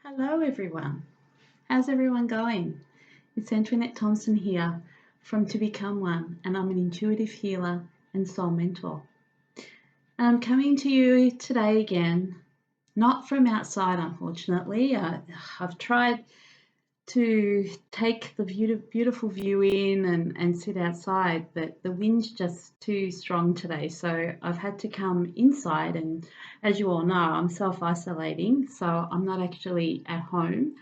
Hello, everyone. How's everyone going? It's Antoinette Thompson here from To Become One, and I'm an intuitive healer and soul mentor. And I'm coming to you today again, not from outside, unfortunately. I've tried to take the beautiful view in and sit outside, but the wind's just too strong today. So I've had to come inside, and as you all know, I'm self-isolating, so I'm not actually at home.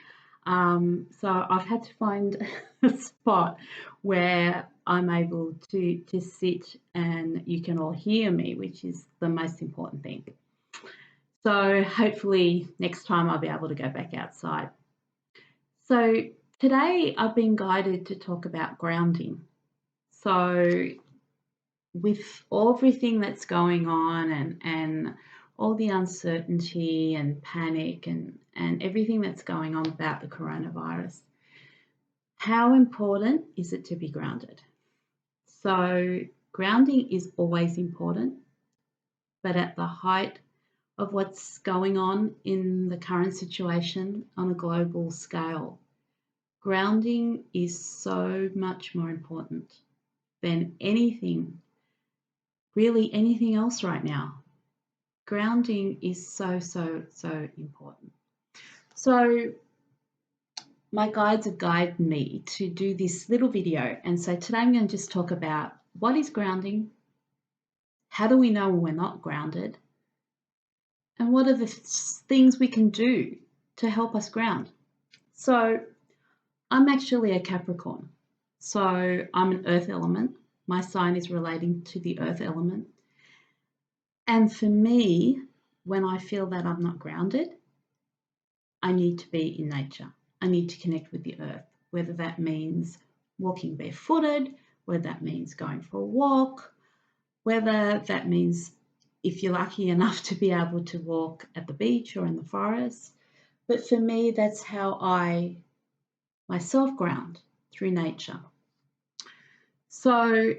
So I've had to find a spot where I'm able to sit and you can all hear me, which is the most important thing. So hopefully next time I'll be able to go back outside. So today I've been guided to talk about grounding. So with everything that's going on and all the uncertainty and panic and everything that's going on about the coronavirus, how important is it to be grounded? So grounding is always important, but at the height of what's going on in the current situation on a global scale, grounding is so much more important than anything, really anything else right now. Grounding is so important. So my guides have guided me to do this little video, and so today I'm going to just talk about what is grounding, how do we know when we're not grounded, and what are the things we can do to help us ground. So I'm actually a Capricorn, so I'm an earth element. My sign is relating to the earth element. And for me, when I feel that I'm not grounded, I need to be in nature. I need to connect with the earth, whether that means walking barefooted, whether that means going for a walk, whether that means if you're lucky enough to be able to walk at the beach or in the forest. But for me, that's how I myself ground, through nature. So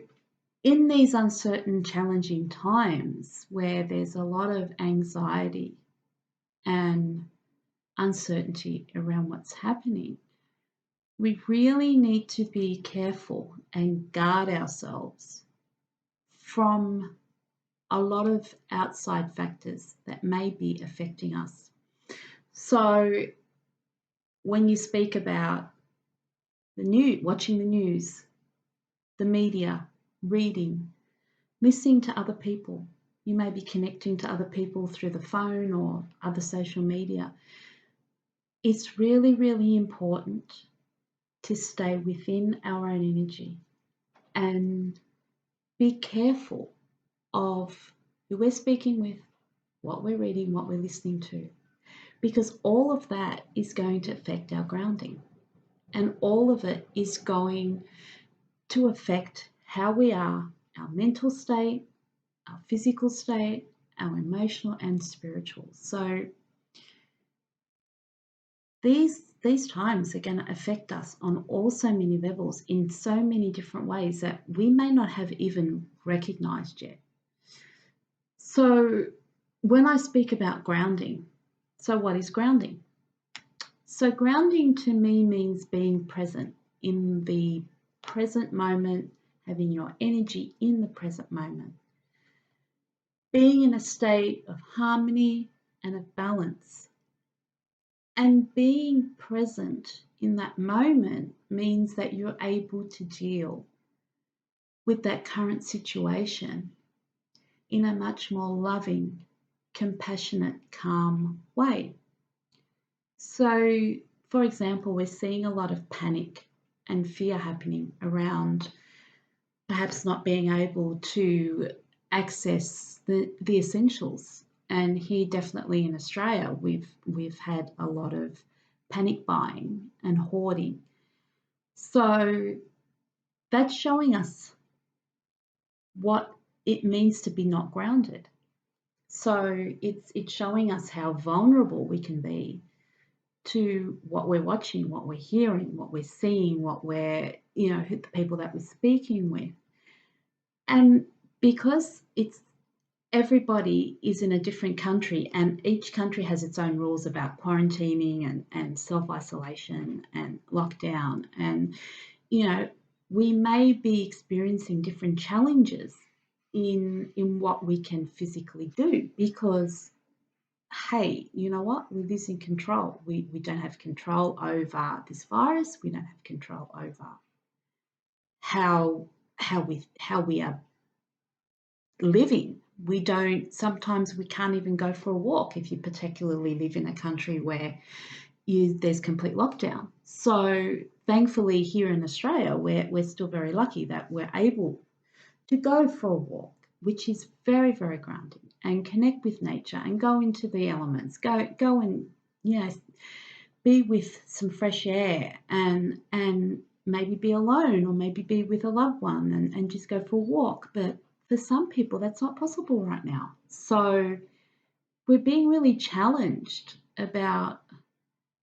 in these uncertain, challenging times where there's a lot of anxiety and uncertainty around what's happening, we really need to be careful and guard ourselves from a lot of outside factors that may be affecting us. So when you speak about the news, watching the news, the media, reading, listening to other people, you may be connecting to other people through the phone or other social media. It's really important to stay within our own energy and be careful of who we're speaking with, what we're reading, what we're listening to, because all of that is going to affect our grounding, and all of it is going to affect how we are, our mental state, our physical state, our emotional and spiritual. So these times are going to affect us on all so many levels in so many different ways that we may not have even recognized yet. So when I speak about grounding, so what is grounding? So grounding to me means being present in the present moment, having your energy in the present moment, being in a state of harmony and of balance. And being present in that moment means that you're able to deal with that current situation in a much more loving, compassionate, calm way. So, for example, we're seeing a lot of panic and fear happening around perhaps not being able to access the essentials. And here, definitely in Australia, we've had a lot of panic buying and hoarding. So that's showing us what it means to be not grounded. So it's showing us how vulnerable we can be to what we're watching, what we're hearing, what we're seeing, what we're, the people that we're speaking with. And because everybody is in a different country, and each country has its own rules about quarantining and self-isolation and lockdown. And, we may be experiencing different challenges in what we can physically do because, hey, you know what? We're losing control. We don't have control over this virus. We don't have control over how we are living. Sometimes we can't even go for a walk if you particularly live in a country where there's complete lockdown. So thankfully here in Australia, we're still very lucky that we're able to go for a walk, which is very, very grounding, and connect with nature and go into the elements, go and, be with some fresh air and maybe be alone or maybe be with a loved one and just go for a walk. But for some people, that's not possible right now. So we're being really challenged about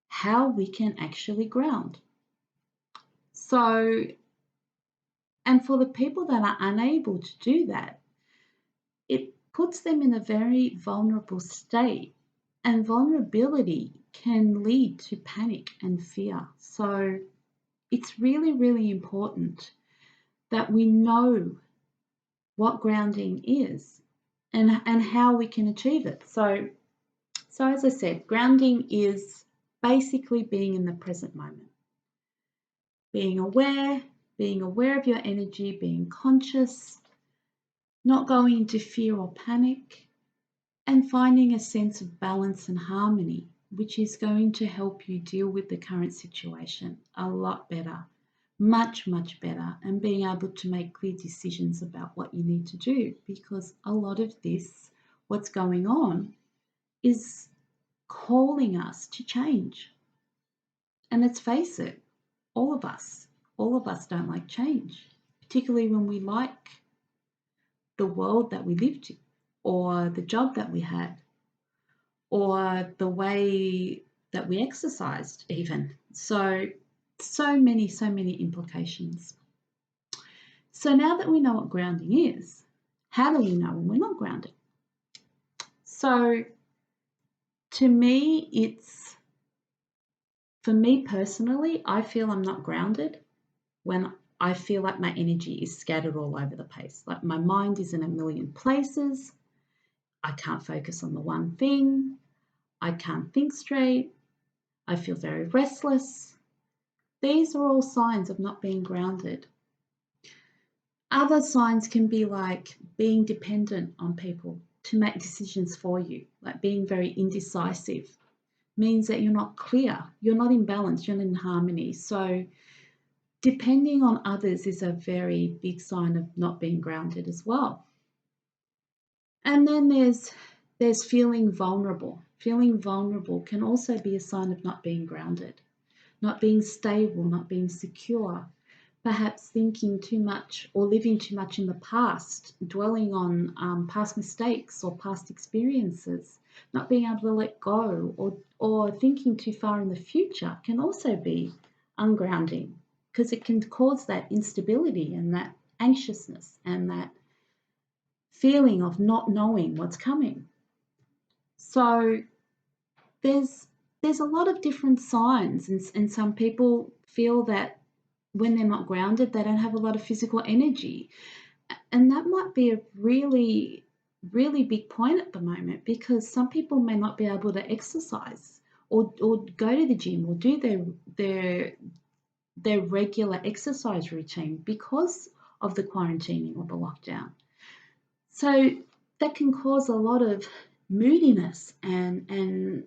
how we can actually ground. So, and for the people that are unable to do that, it puts them in a very vulnerable state, and vulnerability can lead to panic and fear. So it's really, really important that we know what grounding is and how we can achieve it. So as I said, grounding is basically being in the present moment, being aware of your energy, being conscious, not going into fear or panic, and finding a sense of balance and harmony, which is going to help you deal with the current situation a lot better, much, much better, and being able to make clear decisions about what you need to do, because a lot of this, what's going on, is calling us to change. And let's face it, all of us don't like change, particularly when we like the world that we lived in, or the job that we had, or the way that we exercised even. So many implications. So now that we know what grounding is, how do we know when we're not grounded? So to me, for me personally, I feel I'm not grounded when I feel like my energy is scattered all over the place. Like my mind is in a million places. I can't focus on the one thing. I can't think straight. I feel very restless. These are all signs of not being grounded. Other signs can be like being dependent on people to make decisions for you, like being very indecisive. Means that you're not clear, you're not in balance, you're not in harmony. So depending on others is a very big sign of not being grounded as well. And then there's feeling vulnerable. Feeling vulnerable can also be a sign of not being grounded, not being stable, not being secure, perhaps thinking too much or living too much in the past, dwelling on past mistakes or past experiences, not being able to let go, or thinking too far in the future can also be ungrounding, because it can cause that instability and that anxiousness and that feeling of not knowing what's coming. So there's a lot of different signs, and some people feel that when they're not grounded, they don't have a lot of physical energy. And that might be a really, really big point at the moment, because some people may not be able to exercise or go to the gym or do their regular exercise routine because of the quarantining or the lockdown. So that can cause a lot of moodiness and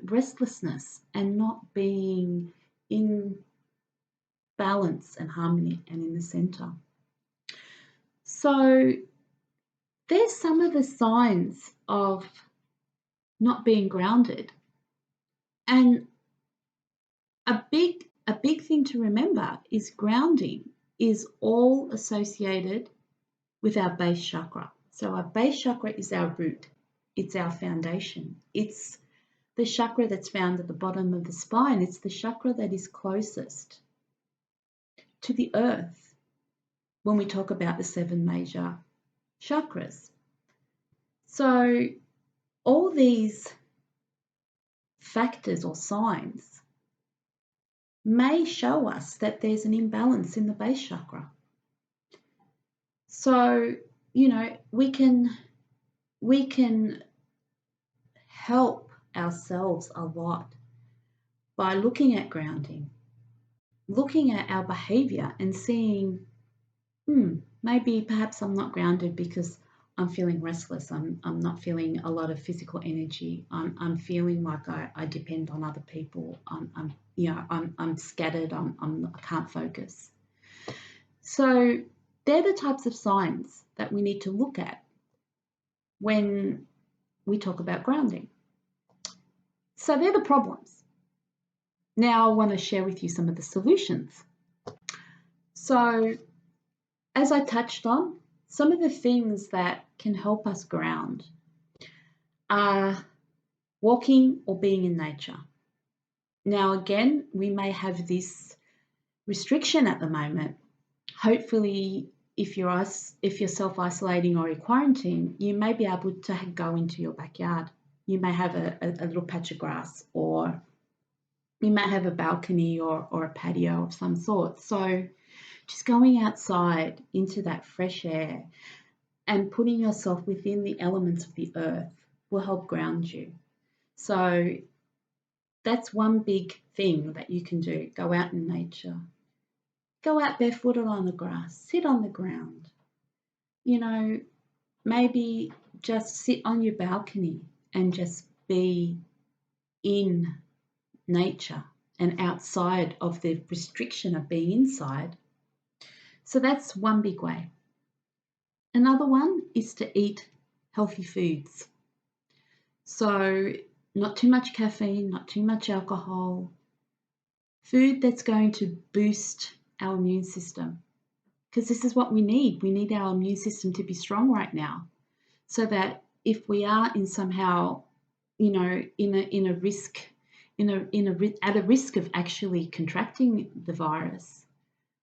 restlessness and not being in balance and harmony and in the center. So there's some of the signs of not being grounded. And a big thing to remember is grounding is all associated with our base chakra. So our base chakra is our root. It's our foundation. It's the chakra that's found at the bottom of the spine. It's the chakra that is closest to the earth when we talk about the 7 major chakras. So all these factors or signs may show us that there's an imbalance in the base chakra. So, we can help ourselves a lot by looking at grounding, looking at our behavior and seeing, maybe perhaps I'm not grounded because I'm feeling restless. I'm not feeling a lot of physical energy. I'm feeling like I depend on other people. I'm scattered. I can't focus. So they're the types of signs that we need to look at when we talk about grounding. So they're the problems. Now I want to share with you some of the solutions. So as I touched on, some of the things that can help us ground are walking or being in nature. Now, again, we may have this restriction at the moment. Hopefully, if you're self-isolating or you're quarantined, you may be able to go into your backyard. You may have a little patch of grass, or you may have a balcony or a patio of some sort. So just going outside into that fresh air and putting yourself within the elements of the earth will help ground you. So that's one big thing that you can do. Go out in nature. Go out barefooted on the grass. Sit on the ground. Maybe just sit on your balcony and just be in nature and outside of the restriction of being inside. So that's one big way. Another one is to eat healthy foods. So not too much caffeine, not too much alcohol. Food that's going to boost our immune system, because this is what we need. We need our immune system to be strong right now, so that if we are in somehow, in a risk, at a risk of actually contracting the virus,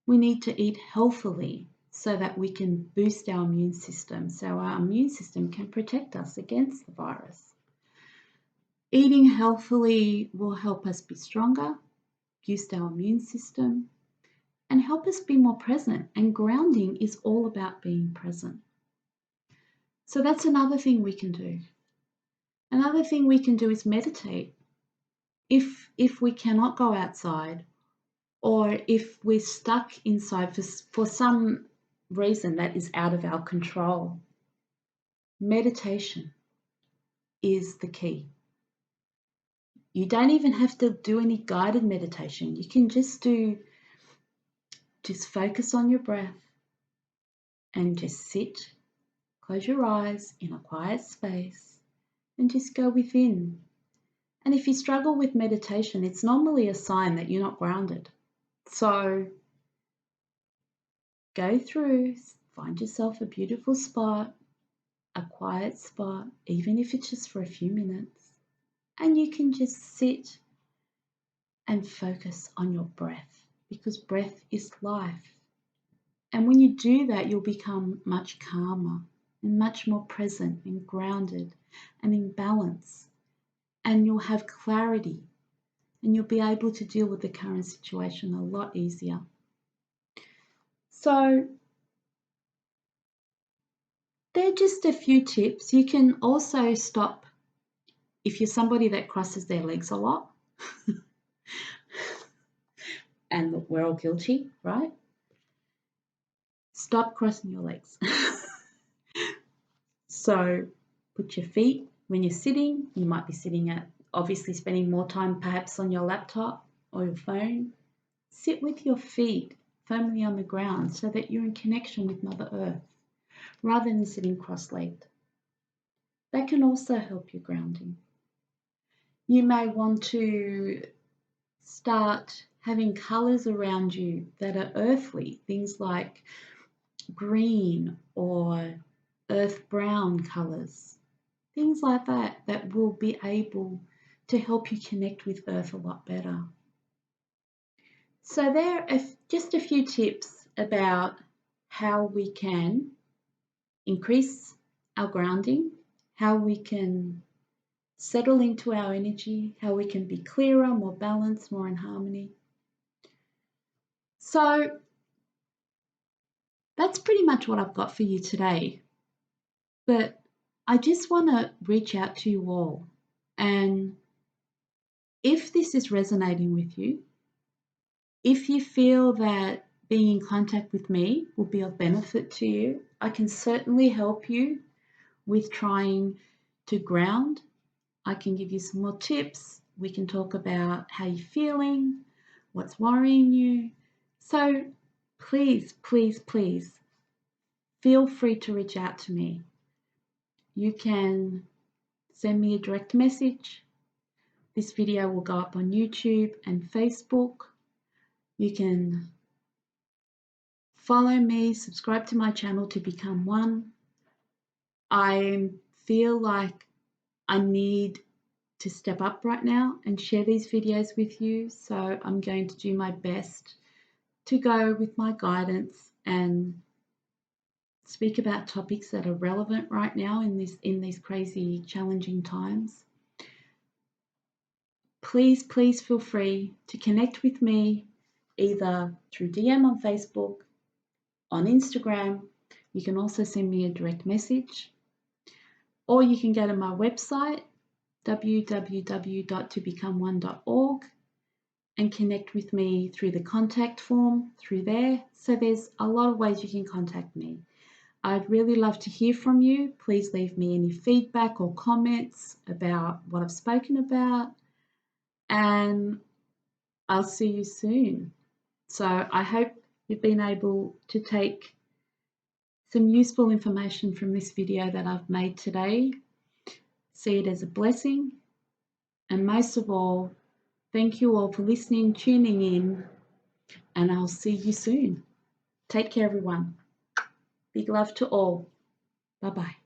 we need to eat healthily so that we can boost our immune system, so our immune system can protect us against the virus. Eating healthily will help us be stronger, boost our immune system, and help us be more present. And grounding is all about being present. So that's another thing we can do. Another thing we can do is meditate. If we cannot go outside, or if we're stuck inside for some reason that is out of our control, meditation is the key. You don't even have to do any guided meditation. You can just focus on your breath and just sit, close your eyes in a quiet space and just go within. And if you struggle with meditation, it's normally a sign that you're not grounded. So go through, find yourself a beautiful spot, a quiet spot, even if it's just for a few minutes, and you can just sit and focus on your breath, because breath is life. And when you do that, you'll become much calmer and much more present and grounded and in balance, and you'll have clarity, and you'll be able to deal with the current situation a lot easier. So they're just a few tips. You can also stop if you're somebody that crosses their legs a lot. And look, we're all guilty, right? Stop crossing your legs. So put your feet, when you're sitting, you might be sitting obviously spending more time perhaps on your laptop or your phone. Sit with your feet firmly on the ground so that you're in connection with Mother Earth, rather than sitting cross-legged. That can also help your grounding. You may want to start having colours around you that are earthly, things like green or earth brown colours, things like that will be able to help you connect with Earth a lot better. So there are just a few tips about how we can increase our grounding, how we can settle into our energy, how we can be clearer, more balanced, more in harmony. So that's pretty much what I've got for you today. But I just want to reach out to you all. And if this is resonating with you, if you feel that being in contact with me will be of benefit to you, I can certainly help you with trying to ground. I can give you some more tips. We can talk about how you're feeling, what's worrying you. So please, please, please feel free to reach out to me. You can send me a direct message. This video will go up on YouTube and Facebook. You can follow me, subscribe to my channel to become one. I feel like I need to step up right now and share these videos with you. So I'm going to do my best to go with my guidance and speak about topics that are relevant right now in these crazy, challenging times. Please, please feel free to connect with me either through DM on Facebook, on Instagram. You can also send me a direct message, or you can go to my website, www.tobecomeone.org, and connect with me through the contact form through there. So there's a lot of ways you can contact me. I'd really love to hear from you. Please leave me any feedback or comments about what I've spoken about, and I'll see you soon. So I hope you've been able to take some useful information from this video that I've made today. See it as a blessing. And most of all, thank you all for listening, tuning in, and I'll see you soon. Take care, everyone. Big love to all. Bye-bye.